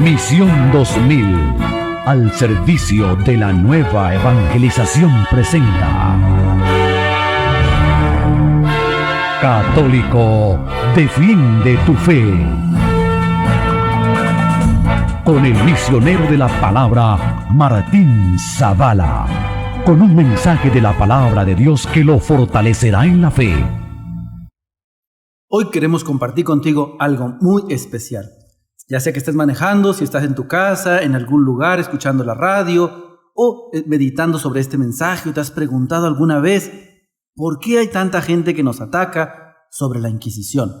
Misión 2000, al servicio de la nueva evangelización, presenta Católico, defiende tu fe. Con el misionero de la palabra, Martín Zavala, con un mensaje de la palabra de Dios que lo fortalecerá en la fe. Hoy queremos compartir contigo algo muy especial. Ya sea que estés manejando, si estás en tu casa, en algún lugar, escuchando la radio o meditando sobre este mensaje, o te has preguntado alguna vez ¿por qué hay tanta gente que nos ataca sobre la Inquisición?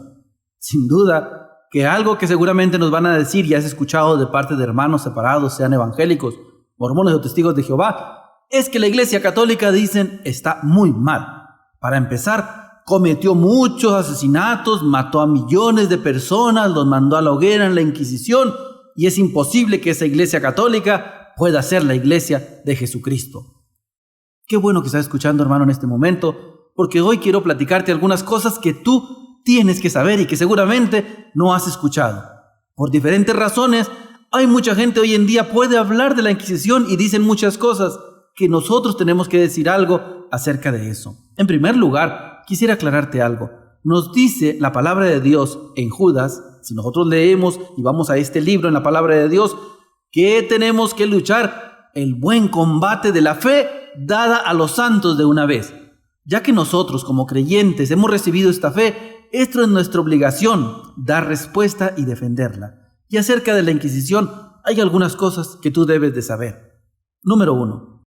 Sin duda que algo que seguramente nos van a decir y has escuchado de parte de hermanos separados, sean evangélicos, mormones o testigos de Jehová, es que la Iglesia Católica, dicen, está muy mal. Para empezar, cometió muchos asesinatos, mató a millones de personas, los mandó a la hoguera en la Inquisición, y es imposible que esa Iglesia Católica pueda ser la Iglesia de Jesucristo. Qué bueno que estás escuchando, hermano, en este momento, porque hoy quiero platicarte algunas cosas que tú tienes que saber y que seguramente no has escuchado. Por diferentes razones, hay mucha gente hoy en día puede hablar de la Inquisición y dicen muchas cosas que nosotros tenemos que decir algo acerca de eso. En primer lugar, quisiera aclararte algo. Nos dice la palabra de Dios en Judas, si nosotros leemos y vamos a este libro en la palabra de Dios, que tenemos que luchar el buen combate de la fe dada a los santos de una vez. Ya que nosotros como creyentes hemos recibido esta fe, esto es nuestra obligación, dar respuesta y defenderla. Y acerca de la Inquisición hay algunas cosas que tú debes de saber. Número 1.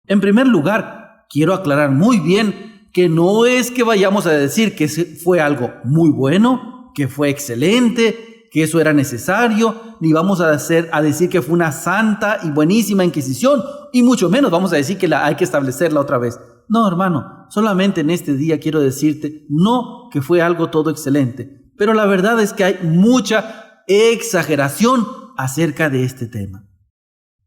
En primer lugar, quiero aclarar muy bien que no es que vayamos a decir que fue algo muy bueno, que fue excelente, que eso era necesario, ni vamos a decir que fue una santa y buenísima Inquisición, y mucho menos vamos a decir que hay que establecerla otra vez. No, hermano, solamente en este día quiero decirte, no que fue algo todo excelente, pero la verdad es que hay mucha exageración acerca de este tema.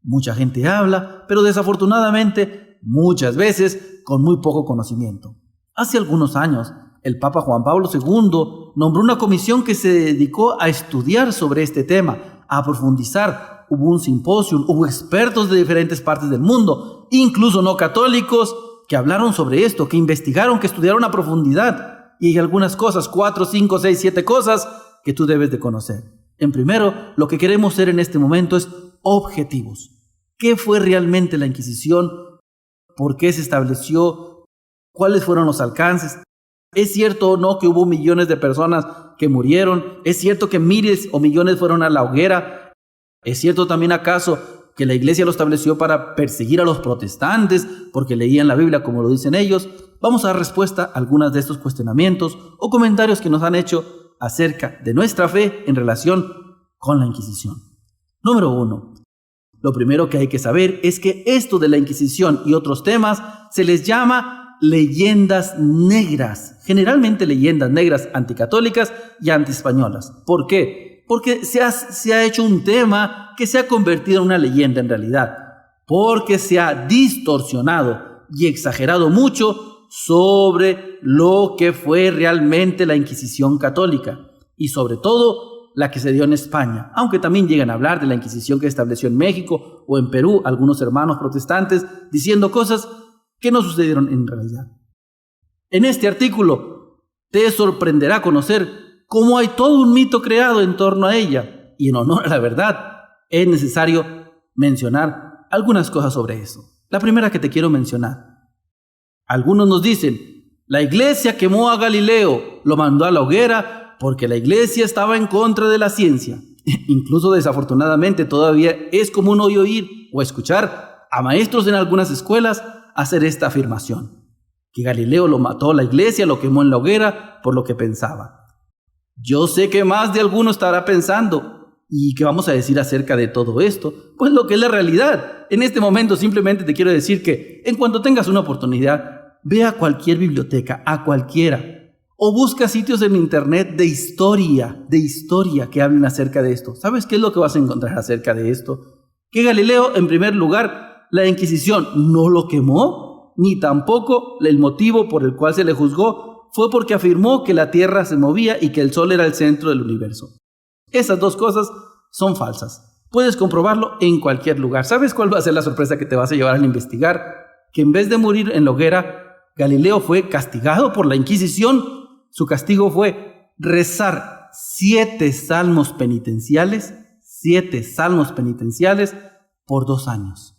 Mucha gente habla, pero desafortunadamente muchas veces con muy poco conocimiento. Hace algunos años, el Papa Juan Pablo II nombró una comisión que se dedicó a estudiar sobre este tema, a profundizar. Hubo un simposio, hubo expertos de diferentes partes del mundo, incluso no católicos, que hablaron sobre esto, que investigaron, que estudiaron a profundidad. Y hay algunas cosas, 4, 5, 6, 7 cosas que tú debes de conocer. En primero, lo que queremos ser en este momento es objetivos. ¿Qué fue realmente la Inquisición? ¿Por qué se estableció? ¿Cuáles fueron los alcances? ¿Es cierto o no que hubo millones de personas que murieron? ¿Es cierto que miles o millones fueron a la hoguera? ¿Es cierto también acaso que la Iglesia lo estableció para perseguir a los protestantes porque leían la Biblia como lo dicen ellos? Vamos a dar respuesta a algunos de estos cuestionamientos o comentarios que nos han hecho acerca de nuestra fe en relación con la Inquisición. Número 1. Lo primero que hay que saber es que esto de la Inquisición y otros temas se les llama leyendas negras, generalmente leyendas negras anticatólicas y antiespañolas. ¿Por qué? Porque se ha hecho un tema que se ha convertido en una leyenda en realidad, porque se ha distorsionado y exagerado mucho sobre lo que fue realmente la Inquisición católica y sobre todo la que se dio en España, aunque también llegan a hablar de la Inquisición que estableció en México o en Perú algunos hermanos protestantes diciendo cosas que no sucedieron en realidad. En este artículo te sorprenderá conocer cómo hay todo un mito creado en torno a ella, y en honor a la verdad es necesario mencionar algunas cosas sobre eso. La primera que te quiero mencionar. Algunos nos dicen, la Iglesia quemó a Galileo, lo mandó a la hoguera porque la Iglesia estaba en contra de la ciencia. Incluso desafortunadamente todavía es común hoy oír o escuchar a maestros en algunas escuelas hacer esta afirmación, que Galileo lo mató la Iglesia, lo quemó en la hoguera por lo que pensaba. Yo sé que más de alguno estará pensando, ¿y qué vamos a decir acerca de todo esto? Pues lo que es la realidad. En este momento simplemente te quiero decir que en cuanto tengas una oportunidad, ve a cualquier biblioteca, a cualquiera, o busca sitios en internet de historia que hablen acerca de esto. ¿Sabes qué es lo que vas a encontrar acerca de esto? Que Galileo, en primer lugar, la Inquisición no lo quemó, ni tampoco el motivo por el cual se le juzgó fue porque afirmó que la Tierra se movía y que el Sol era el centro del universo. Esas dos cosas son falsas. Puedes comprobarlo en cualquier lugar. ¿Sabes cuál va a ser la sorpresa que te vas a llevar al investigar? Que en vez de morir en la hoguera, Galileo fue castigado por la Inquisición. Su castigo fue rezar 7 salmos penitenciales por 2 años.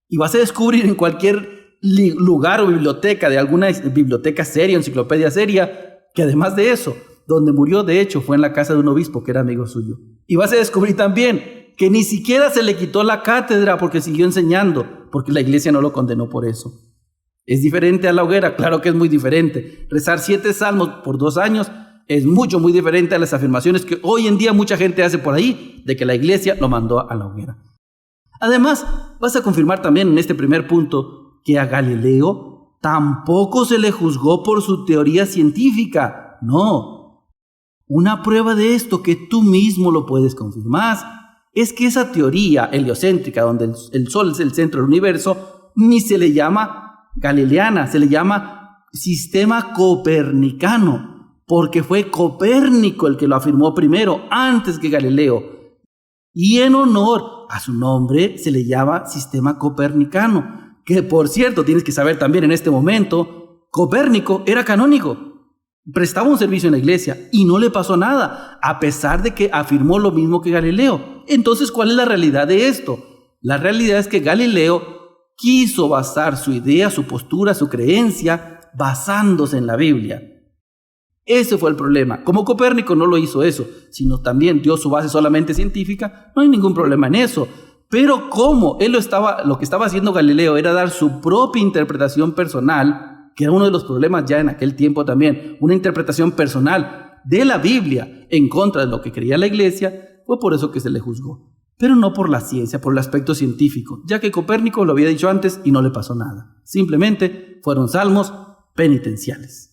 Y vas a descubrir en cualquier lugar o biblioteca, de alguna biblioteca seria, enciclopedia seria, que además de eso, donde murió de hecho fue en la casa de un obispo que era amigo suyo. Y vas a descubrir también que ni siquiera se le quitó la cátedra porque siguió enseñando, porque la iglesia no lo condenó por eso. ¿Es diferente a la hoguera? Claro que es muy diferente. Rezar 7 salmos por 2 años es muy diferente a las afirmaciones que hoy en día mucha gente hace por ahí, de que la iglesia lo mandó a la hoguera. Además, vas a confirmar también en este primer punto que a Galileo tampoco se le juzgó por su teoría científica. No. Una prueba de esto que tú mismo lo puedes confirmar es que esa teoría heliocéntrica, donde el Sol es el centro del universo, ni se le llama galileana, se le llama sistema copernicano, porque fue Copérnico el que lo afirmó primero, antes que Galileo. Y en honor a su nombre se le llama sistema copernicano, que por cierto, tienes que saber también en este momento, Copérnico era canónico, prestaba un servicio en la iglesia y no le pasó nada, a pesar de que afirmó lo mismo que Galileo. Entonces, ¿cuál es la realidad de esto? La realidad es que Galileo quiso basar su idea, su postura, su creencia, basándose en la Biblia. Ese fue el problema. Como Copérnico no lo hizo eso, sino también dio su base solamente científica, no hay ningún problema en eso. Pero como lo que estaba haciendo Galileo era dar su propia interpretación personal, que era uno de los problemas ya en aquel tiempo también, una interpretación personal de la Biblia en contra de lo que creía la iglesia, fue por eso que se le juzgó. Pero no por la ciencia, por el aspecto científico, ya que Copérnico lo había dicho antes y no le pasó nada. Simplemente fueron salmos penitenciales.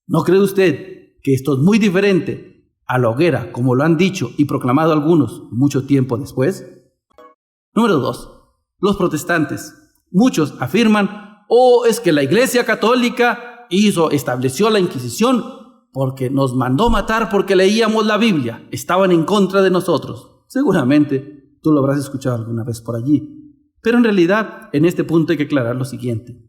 ¿No cree usted que esto es muy diferente a la hoguera, como lo han dicho y proclamado algunos mucho tiempo después? Número 2. Los protestantes. Muchos afirman, es que la Iglesia Católica estableció la Inquisición porque nos mandó matar porque leíamos la Biblia. Estaban en contra de nosotros. Seguramente tú lo habrás escuchado alguna vez por allí. Pero en realidad, en este punto hay que aclarar lo siguiente.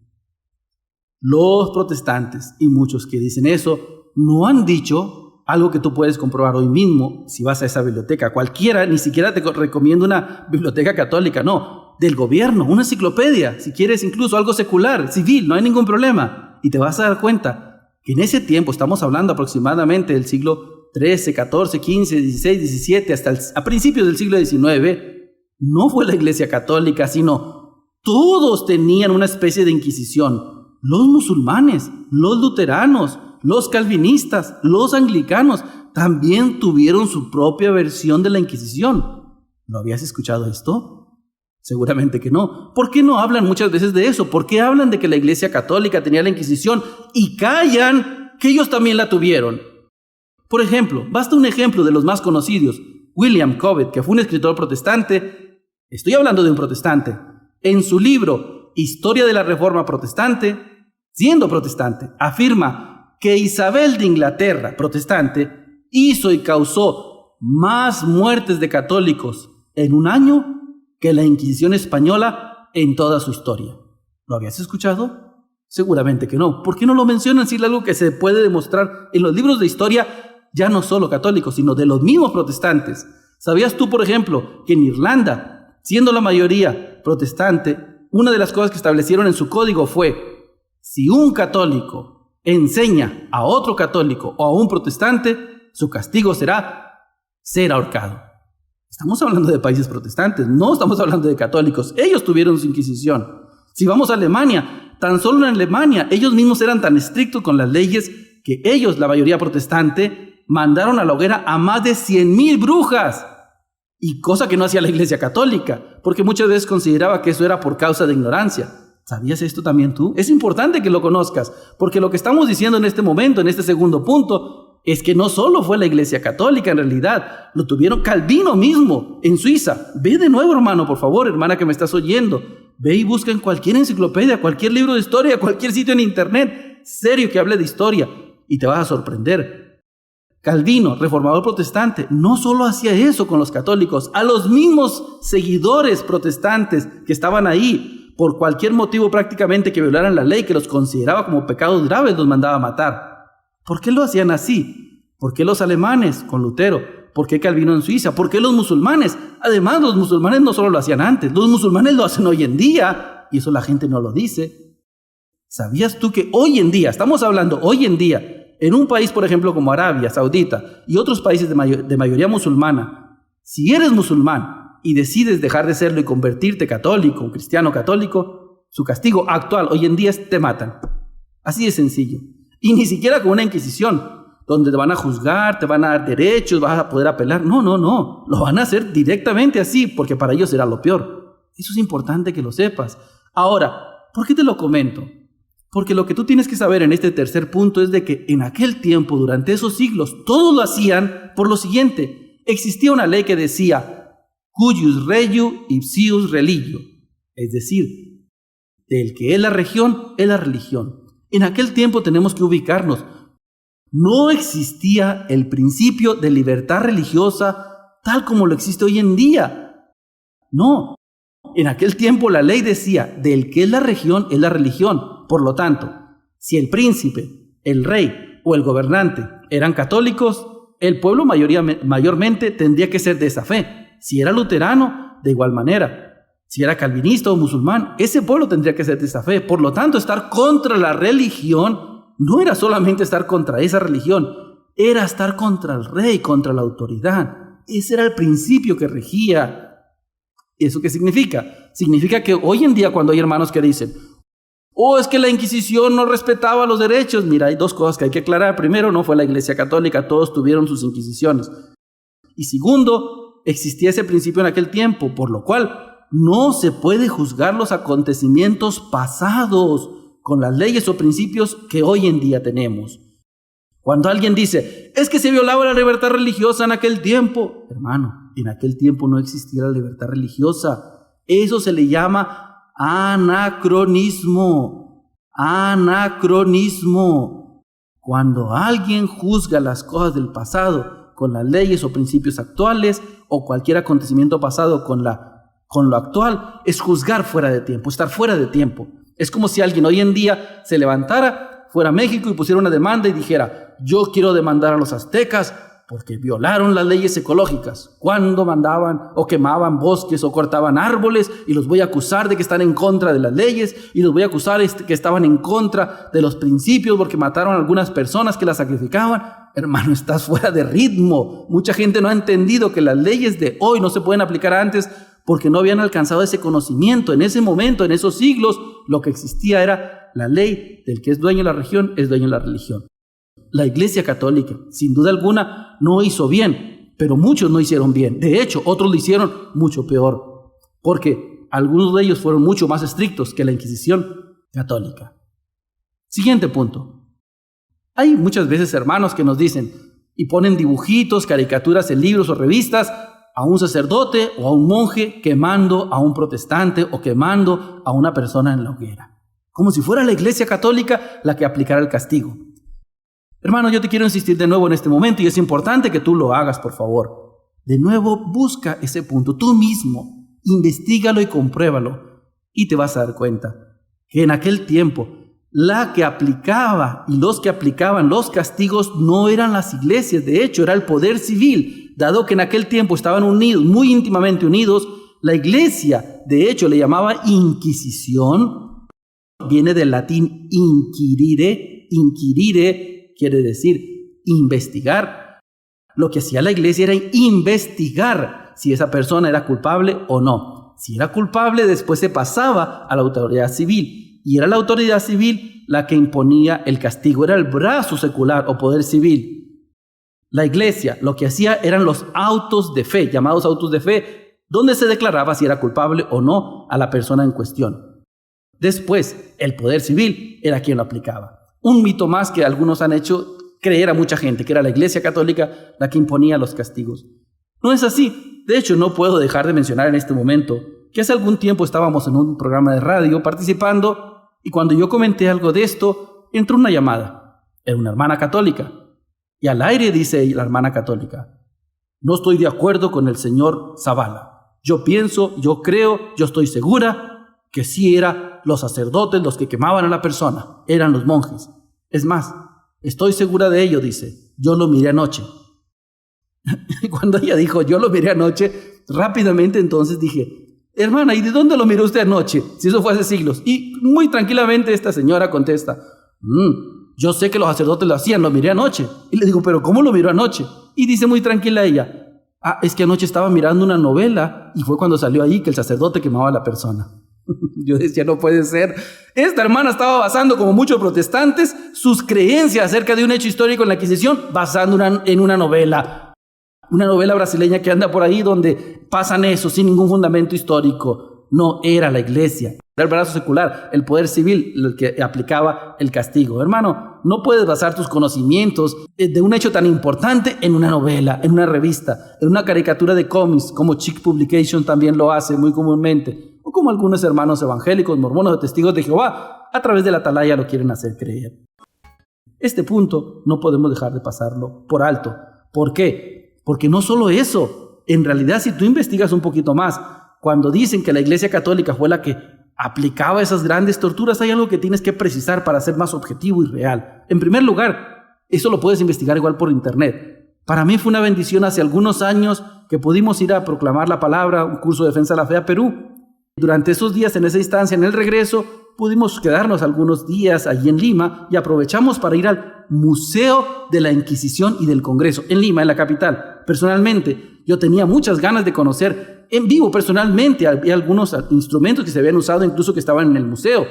Los protestantes y muchos que dicen eso no han dicho algo que tú puedes comprobar hoy mismo si vas a esa biblioteca. Cualquiera, ni siquiera te recomiendo una biblioteca católica, no, del gobierno, una enciclopedia, si quieres incluso algo secular, civil, no hay ningún problema. Y te vas a dar cuenta que en ese tiempo, estamos hablando aproximadamente del siglo XIII, XIV, XV, XVI, XVII, hasta a principios del siglo XIX, no fue la Iglesia Católica, sino todos tenían una especie de inquisición. Los musulmanes, los luteranos, los calvinistas, los anglicanos también tuvieron su propia versión de la Inquisición. ¿No habías escuchado esto? Seguramente que no. ¿Por qué no hablan muchas veces de eso? ¿Por qué hablan de que la Iglesia Católica tenía la Inquisición y callan que ellos también la tuvieron? Por ejemplo, basta un ejemplo de los más conocidos. William Cobbett, que fue un escritor protestante, estoy hablando de un protestante, en su libro Historia de la Reforma Protestante, siendo protestante, afirma que Isabel de Inglaterra, protestante, hizo y causó más muertes de católicos en un año que la Inquisición española en toda su historia. ¿Lo habías escuchado? Seguramente que no. ¿Por qué no lo mencionan si es algo que se puede demostrar en los libros de historia, ya no solo católicos, sino de los mismos protestantes? ¿Sabías tú, por ejemplo, que en Irlanda, siendo la mayoría protestante, una de las cosas que establecieron en su código fue: si un católico enseña a otro católico o a un protestante, su castigo será ser ahorcado? Estamos hablando de países protestantes, no estamos hablando de católicos. Ellos tuvieron su Inquisición. Si vamos a Alemania, tan solo en Alemania, ellos mismos eran tan estrictos con las leyes que ellos, la mayoría protestante, mandaron a la hoguera a más de 100,000 brujas. Y cosa que no hacía la Iglesia Católica, porque muchas veces consideraba que eso era por causa de ignorancia. ¿Sabías esto también tú? Es importante que lo conozcas, porque lo que estamos diciendo en este momento, en este segundo punto, es que no solo fue la Iglesia Católica, en realidad, lo tuvieron Calvino mismo en Suiza. Ve de nuevo, hermano, por favor, hermana que me estás oyendo. Ve y busca en cualquier enciclopedia, cualquier libro de historia, cualquier sitio en internet, serio que hable de historia, y te vas a sorprender. Calvino, reformador protestante, no solo hacía eso con los católicos, a los mismos seguidores protestantes que estaban ahí, por cualquier motivo prácticamente que violaran la ley, que los consideraba como pecados graves, los mandaba a matar. ¿Por qué lo hacían así? ¿Por qué los alemanes con Lutero? ¿Por qué Calvino en Suiza? ¿Por qué los musulmanes? Además, los musulmanes no solo lo hacían antes, los musulmanes lo hacen hoy en día, y eso la gente no lo dice. ¿Sabías tú que hoy en día, estamos hablando hoy en día, en un país, por ejemplo, como Arabia Saudita y otros países de mayoría musulmana, si eres musulmán y decides dejar de serlo y convertirte católico, un cristiano católico, su castigo actual hoy en día es te matan. Así de sencillo. Y ni siquiera con una inquisición, donde te van a juzgar, te van a dar derechos, vas a poder apelar. No. Lo van a hacer directamente así, porque para ellos será lo peor. Eso es importante que lo sepas. Ahora, ¿por qué te lo comento? Porque lo que tú tienes que saber en este tercer punto es de que en aquel tiempo, durante esos siglos, todos lo hacían por lo siguiente. Existía una ley que decía, cuius regio ipsius religio, es decir, del que es la región, es la religión. En aquel tiempo tenemos que ubicarnos. No existía el principio de libertad religiosa tal como lo existe hoy en día. No. En aquel tiempo la ley decía, del que es la región, es la religión. Por lo tanto, si el príncipe, el rey o el gobernante eran católicos, el pueblo mayormente tendría que ser de esa fe. Si era luterano, de igual manera. Si era calvinista o musulmán, ese pueblo tendría que ser de esa fe. Por lo tanto, estar contra la religión no era solamente estar contra esa religión, era estar contra el rey, contra la autoridad. Ese era el principio que regía. ¿Eso qué significa? Significa que hoy en día cuando hay hermanos que dicen, es que la Inquisición no respetaba los derechos. Mira, hay dos cosas que hay que aclarar. Primero, no fue la Iglesia Católica, todos tuvieron sus inquisiciones. Y segundo, existía ese principio en aquel tiempo, por lo cual no se puede juzgar los acontecimientos pasados con las leyes o principios que hoy en día tenemos. Cuando alguien dice, es que se violaba la libertad religiosa en aquel tiempo. Hermano, en aquel tiempo no existía la libertad religiosa. Eso se le llama anacronismo. Cuando alguien juzga las cosas del pasado con las leyes o principios actuales, o cualquier acontecimiento pasado con lo actual, es juzgar fuera de tiempo, estar fuera de tiempo. Es como si alguien hoy en día se levantara, fuera a México y pusiera una demanda y dijera, yo quiero demandar a los aztecas porque violaron las leyes ecológicas, cuando mandaban o quemaban bosques o cortaban árboles, y los voy a acusar de que están en contra de las leyes, y los voy a acusar de que estaban en contra de los principios porque mataron a algunas personas que las sacrificaban. Hermano, estás fuera de ritmo. Mucha gente no ha entendido que las leyes de hoy no se pueden aplicar antes porque no habían alcanzado ese conocimiento. En ese momento, en esos siglos, lo que existía era la ley del que es dueño de la región, es dueño de la religión. La Iglesia Católica, sin duda alguna, no hizo bien, pero muchos no hicieron bien. De hecho, otros lo hicieron mucho peor, porque algunos de ellos fueron mucho más estrictos que la Inquisición católica. Siguiente punto. Hay muchas veces hermanos que nos dicen y ponen dibujitos, caricaturas en libros o revistas a un sacerdote o a un monje quemando a un protestante o quemando a una persona en la hoguera, como si fuera la Iglesia Católica la que aplicara el castigo. Hermano, yo te quiero insistir de nuevo en este momento, y es importante que tú lo hagas, por favor. De nuevo, busca ese punto tú mismo, investígalo y compruébalo, y te vas a dar cuenta que en aquel tiempo la que aplicaba y los que aplicaban los castigos no eran las iglesias, de hecho era el poder civil, dado que en aquel tiempo estaban unidos, muy íntimamente unidos. La iglesia, de hecho, le llamaba Inquisición, viene del latín inquirire quiere decir investigar. Lo que hacía la iglesia era investigar si esa persona era culpable o no. Si era culpable, después se pasaba a la autoridad civil, y era la autoridad civil la que imponía el castigo, era el brazo secular o poder civil. La iglesia lo que hacía eran los autos de fe, llamados autos de fe, donde se declaraba si era culpable o no a la persona en cuestión. Después, el poder civil era quien lo aplicaba. Un mito más que algunos han hecho creer a mucha gente, que era la Iglesia Católica la que imponía los castigos. No es así. De hecho, no puedo dejar de mencionar en este momento que hace algún tiempo estábamos en un programa de radio participando, y cuando yo comenté algo de esto, entró una llamada. Era una hermana católica. Y al aire dice la hermana católica: no estoy de acuerdo con el señor Zavala. Yo pienso, yo creo, yo estoy segura que sí eran los sacerdotes los que quemaban a la persona, eran los monjes. Es más, estoy segura de ello, dice. Yo lo miré anoche. Cuando ella dijo, yo lo miré anoche, rápidamente entonces dije: hermana, ¿y de dónde lo miró usted anoche? Si eso fue hace siglos. Y muy tranquilamente esta señora contesta: yo sé que los sacerdotes lo hacían, lo miré anoche. Y le digo: ¿pero cómo lo miró anoche? Y dice muy tranquila ella: es que anoche estaba mirando una novela y fue cuando salió ahí que el sacerdote quemaba a la persona. Yo decía: no puede ser. Esta hermana estaba basando, como muchos protestantes, sus creencias acerca de un hecho histórico en la Inquisición basando en una novela. Una novela brasileña que anda por ahí donde pasan eso sin ningún fundamento histórico. No era la iglesia, era el brazo secular, el poder civil, el que aplicaba el castigo. Hermano, no puedes basar tus conocimientos de un hecho tan importante en una novela, en una revista, en una caricatura de cómics, como Chick Publication también lo hace muy comúnmente, o como algunos hermanos evangélicos, mormones o testigos de Jehová, a través de la atalaya lo quieren hacer creer. Este punto no podemos dejar de pasarlo por alto. ¿Por qué? Porque no solo eso, en realidad si tú investigas un poquito más, cuando dicen que la Iglesia Católica fue la que aplicaba esas grandes torturas, hay algo que tienes que precisar para ser más objetivo y real. En primer lugar, eso lo puedes investigar igual por internet. Para mí fue una bendición hace algunos años que pudimos ir a proclamar la palabra, un curso de defensa de la fe a Perú. Durante esos días, en esa instancia, en el regreso, pudimos quedarnos algunos días allí en Lima y aprovechamos para ir al Museo de la Inquisición y del Congreso, en Lima, en la capital. Personalmente, yo tenía muchas ganas de conocer en vivo, personalmente, había algunos instrumentos que se habían usado, incluso que estaban en el museo.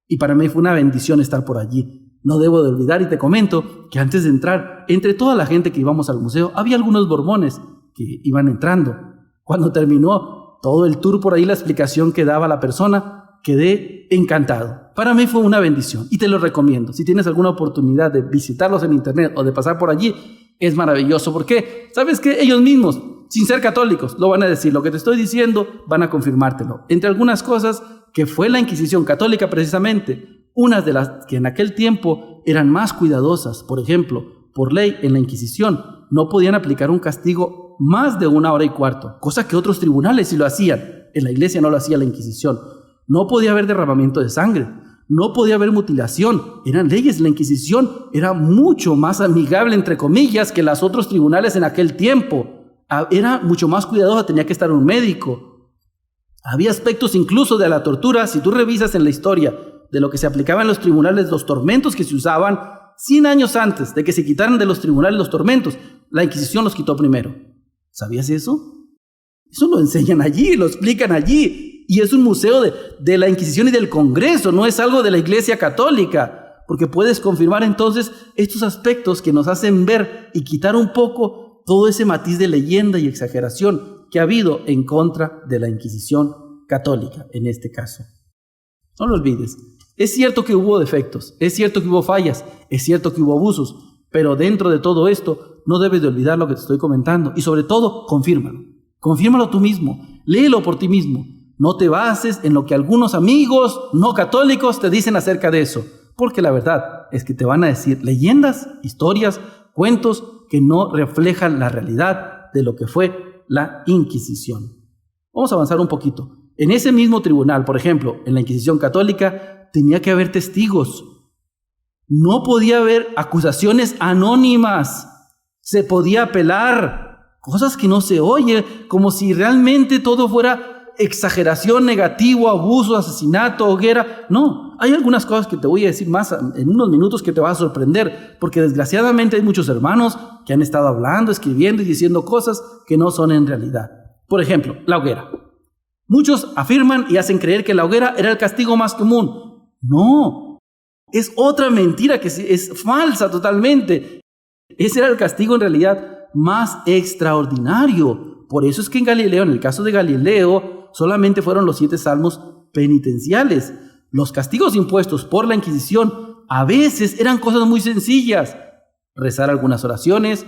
Y para mí fue una bendición estar por allí. No debo de olvidar, y te comento, que antes de entrar, entre toda la gente que íbamos al museo, había algunos mormones que iban entrando. Cuando terminó todo el tour por ahí, la explicación que daba la persona, quedé encantado. Para mí fue una bendición y te lo recomiendo. Si tienes alguna oportunidad de visitarlos en internet o de pasar por allí, es maravilloso. ¿Por qué? ¿Sabes qué? Ellos mismos, sin ser católicos, lo van a decir. Lo que te estoy diciendo, van a confirmártelo. Entre algunas cosas, que fue la Inquisición católica precisamente, unas de las que en aquel tiempo eran más cuidadosas. Por ejemplo, por ley en la Inquisición, no podían aplicar un castigo más de 1 hora y cuarto, cosa que otros tribunales sí lo hacían. En la iglesia no lo hacía la Inquisición. No podía haber derramamiento de sangre, no podía haber mutilación. Eran leyes. La Inquisición era mucho más amigable, entre comillas, que los otros tribunales en aquel tiempo. Era mucho más cuidadosa, tenía que estar un médico. Había aspectos incluso de la tortura. Si tú revisas en la historia de lo que se aplicaba en los tribunales, los tormentos que se usaban 100 años antes de que se quitaran de los tribunales los tormentos, la Inquisición los quitó primero. ¿Sabías eso? Eso lo enseñan allí, lo explican allí. Y es un museo de la Inquisición y del Congreso, no es algo de la Iglesia Católica, porque puedes confirmar entonces estos aspectos que nos hacen ver y quitar un poco todo ese matiz de leyenda y exageración que ha habido en contra de la Inquisición Católica, en este caso. No lo olvides, es cierto que hubo defectos, es cierto que hubo fallas, es cierto que hubo abusos, pero dentro de todo esto no debes de olvidar lo que te estoy comentando y sobre todo, confírmalo. Confírmalo tú mismo, léelo por ti mismo. No te bases en lo que algunos amigos no católicos te dicen acerca de eso, porque la verdad es que te van a decir leyendas, historias, cuentos que no reflejan la realidad de lo que fue la Inquisición. Vamos a avanzar un poquito. En ese mismo tribunal, por ejemplo, en la Inquisición católica, tenía que haber testigos. No podía haber acusaciones anónimas. Se podía apelar, cosas que no se oye, como si realmente todo fuera exageración, negativo, abuso, asesinato, hoguera. No, hay algunas cosas que te voy a decir más en unos minutos que te vas a sorprender, porque desgraciadamente hay muchos hermanos que han estado hablando, escribiendo y diciendo cosas que no son en realidad. Por ejemplo, la hoguera. Muchos afirman y hacen creer que la hoguera era el castigo más común. No, es otra mentira que es falsa totalmente. Ese era el castigo en realidad más extraordinario. Por eso es que en Galileo, en el caso de Galileo, solamente fueron los 7 salmos penitenciales. Los castigos impuestos por la Inquisición a veces eran cosas muy sencillas. Rezar algunas oraciones,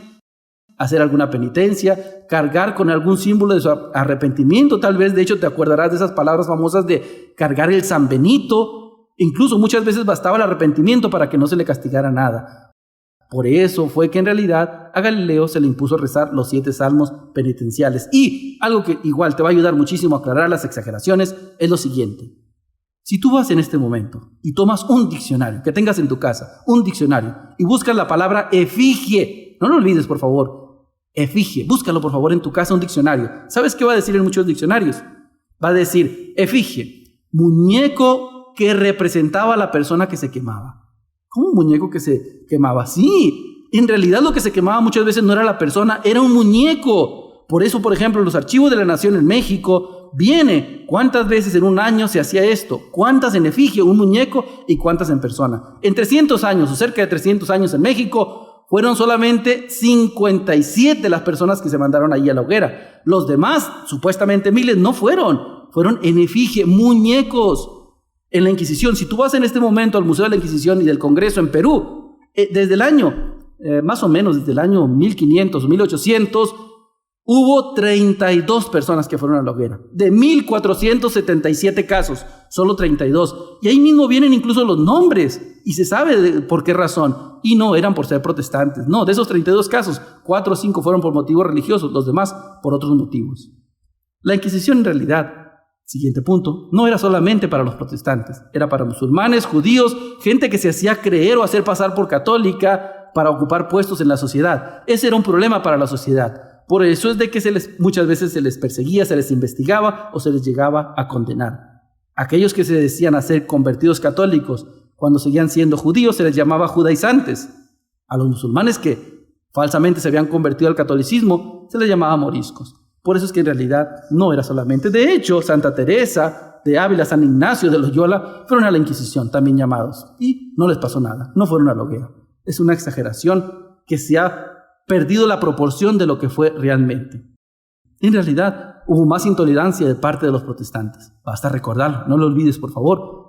hacer alguna penitencia, cargar con algún símbolo de su arrepentimiento. Tal vez, de hecho, te acordarás de esas palabras famosas de cargar el San Benito. Incluso muchas veces bastaba el arrepentimiento para que no se le castigara nada. Por eso fue que en realidad a Galileo se le impuso rezar los 7 salmos penitenciales. Y algo que igual te va a ayudar muchísimo a aclarar las exageraciones es lo siguiente. Si tú vas en este momento y tomas un diccionario que tengas en tu casa, un diccionario, y buscas la palabra efigie, no lo olvides por favor, efigie, búscalo por favor en tu casa un diccionario. ¿Sabes qué va a decir en muchos diccionarios? Va a decir efigie, muñeco que representaba a la persona que se quemaba. ¿Cómo un muñeco que se quemaba? Sí, en realidad lo que se quemaba muchas veces no era la persona, era un muñeco. Por eso, por ejemplo, en los archivos de la Nación en México viene cuántas veces en un año se hacía esto, cuántas en efigie, un muñeco, y cuántas en persona. En 300 años o cerca de 300 años en México fueron solamente 57 las personas que se mandaron ahí a la hoguera. Los demás, supuestamente miles, no fueron en efigie, muñecos. En la Inquisición, si tú vas en este momento al Museo de la Inquisición y del Congreso en Perú, desde el año, más o menos desde el año 1500, 1800, hubo 32 personas que fueron a la hoguera. De 1477 casos, solo 32. Y ahí mismo vienen incluso los nombres y se sabe por qué razón. Y no eran por ser protestantes. No, de esos 32 casos, 4 o 5 fueron por motivos religiosos, los demás por otros motivos. La Inquisición en realidad, siguiente punto, no era solamente para los protestantes, era para musulmanes, judíos, gente que se hacía creer o hacer pasar por católica para ocupar puestos en la sociedad. Ese era un problema para la sociedad. Por eso es de que muchas veces se les perseguía, se les investigaba o se les llegaba a condenar. Aquellos que se decían hacer convertidos católicos, cuando seguían siendo judíos, se les llamaba judaizantes. A los musulmanes que falsamente se habían convertido al catolicismo, se les llamaba moriscos. Por eso es que en realidad no era solamente. De hecho, Santa Teresa de Ávila, San Ignacio de Loyola fueron a la Inquisición, también llamados, y no les pasó nada, no fueron a la hoguera. Es una exageración que se ha perdido la proporción de lo que fue realmente. En realidad, hubo más intolerancia de parte de los protestantes. Basta recordarlo, no lo olvides por favor,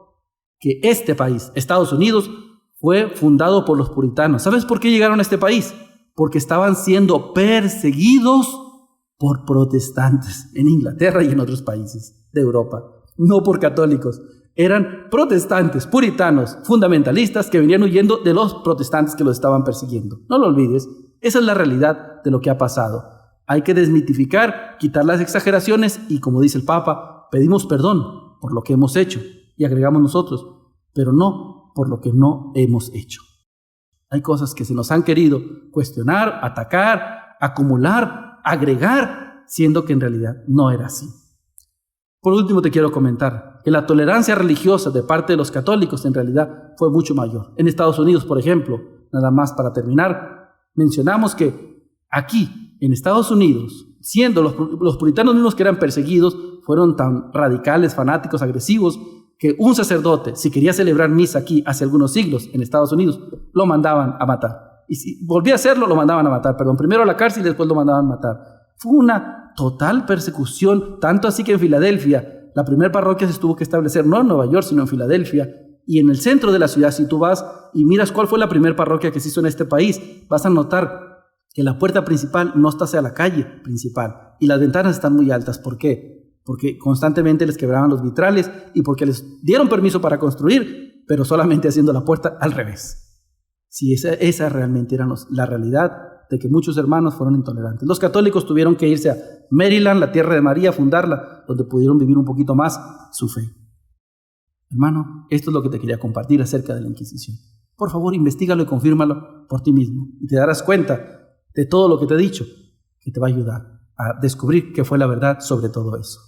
que este país, Estados Unidos, fue fundado por los puritanos. ¿Sabes por qué llegaron a este país? Porque estaban siendo perseguidos por protestantes en Inglaterra y en otros países de Europa, no por católicos. Eran protestantes, puritanos, fundamentalistas que venían huyendo de los protestantes que los estaban persiguiendo. No lo olvides, esa es la realidad de lo que ha pasado. Hay que desmitificar, quitar las exageraciones y, como dice el Papa, pedimos perdón por lo que hemos hecho y agregamos nosotros, pero no por lo que no hemos hecho. Hay cosas que se nos han querido cuestionar, atacar, acumular, agregar, siendo que en realidad no era así. Por último, te quiero comentar que la tolerancia religiosa de parte de los católicos en realidad fue mucho mayor. En Estados Unidos, por ejemplo, nada más para terminar, mencionamos que aquí, en Estados Unidos, siendo los puritanos mismos que eran perseguidos, fueron tan radicales, fanáticos, agresivos, que un sacerdote, si quería celebrar misa aquí hace algunos siglos en Estados Unidos, lo mandaban a matar. Y si volvía a hacerlo, lo mandaban a matar. Primero a la cárcel y después lo mandaban a matar. Fue una total persecución, tanto así que en Filadelfia, la primera parroquia se tuvo que establecer no en Nueva York, sino en Filadelfia. Y en el centro de la ciudad, si tú vas y miras cuál fue la primera parroquia que se hizo en este país, vas a notar que la puerta principal no está hacia la calle principal y las ventanas están muy altas. ¿Por qué? Porque constantemente les quebraban los vitrales y porque les dieron permiso para construir, pero solamente haciendo la puerta al revés. Sí, esa realmente era la realidad de que muchos hermanos fueron intolerantes. Los católicos tuvieron que irse a Maryland, la tierra de María, a fundarla, donde pudieron vivir un poquito más su fe. Hermano, esto es lo que te quería compartir acerca de la Inquisición. Por favor, investígalo y confírmalo por ti mismo. Y te darás cuenta de todo lo que te he dicho, que te va a ayudar a descubrir qué fue la verdad sobre todo eso.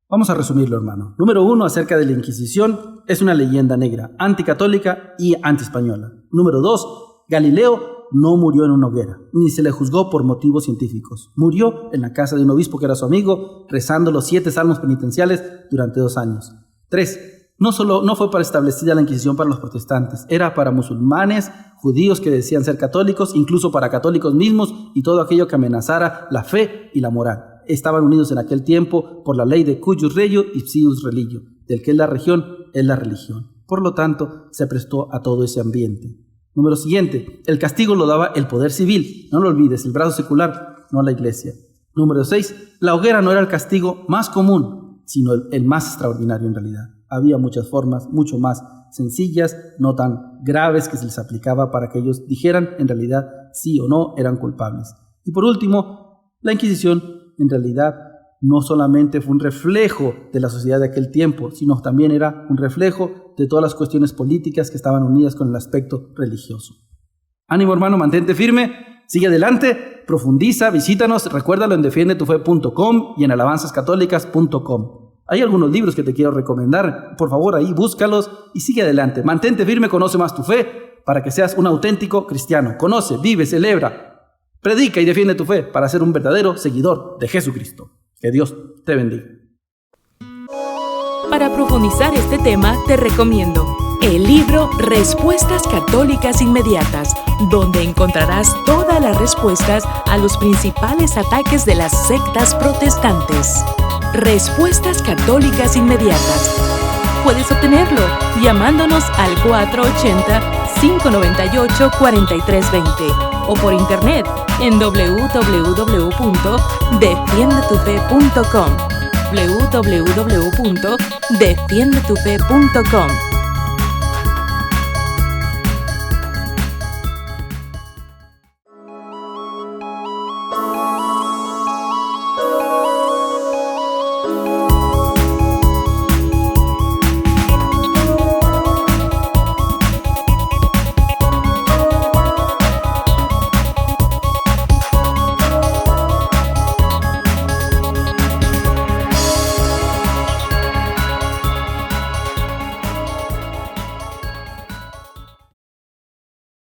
Vamos a resumirlo, hermano. Número 1, acerca de la Inquisición, es una leyenda negra, anticatólica y antiespañola. Número 2, Galileo no murió en una hoguera, ni se le juzgó por motivos científicos. Murió en la casa de un obispo que era su amigo, rezando los 7 salmos penitenciales durante 2 años. 3, no fue para establecida la Inquisición para los protestantes, era para musulmanes, judíos que decían ser católicos, incluso para católicos mismos y todo aquello que amenazara la fe y la moral. Estaban unidos en aquel tiempo por la ley de cuius regio ipsius religio, del que es la región, es la religión. Por lo tanto, se prestó a todo ese ambiente. Número siguiente, el castigo lo daba el poder civil, no lo olvides, el brazo secular, no la iglesia. Número 6, la hoguera no era el castigo más común, sino el más extraordinario en realidad. Había muchas formas, mucho más sencillas, no tan graves que se les aplicaba para que ellos dijeran en realidad sí o no eran culpables. Y por último, la Inquisición en realidad no solamente fue un reflejo de la sociedad de aquel tiempo, sino también era un reflejo de todas las cuestiones políticas que estaban unidas con el aspecto religioso. Ánimo, hermano, mantente firme, sigue adelante, profundiza, visítanos, recuérdalo en defiendetufe.com y en alabanzascatólicas.com. Hay algunos libros que te quiero recomendar, por favor ahí búscalos y sigue adelante. Mantente firme, conoce más tu fe para que seas un auténtico cristiano. Conoce, vive, celebra, predica y defiende tu fe para ser un verdadero seguidor de Jesucristo. Que Dios te bendiga. Para profundizar este tema, te recomiendo el libro Respuestas Católicas Inmediatas, donde encontrarás todas las respuestas a los principales ataques de las sectas protestantes. Respuestas Católicas Inmediatas. Puedes obtenerlo llamándonos al 480-598-4320 o por internet en www.defiendetufe.com www.defiendetufe.com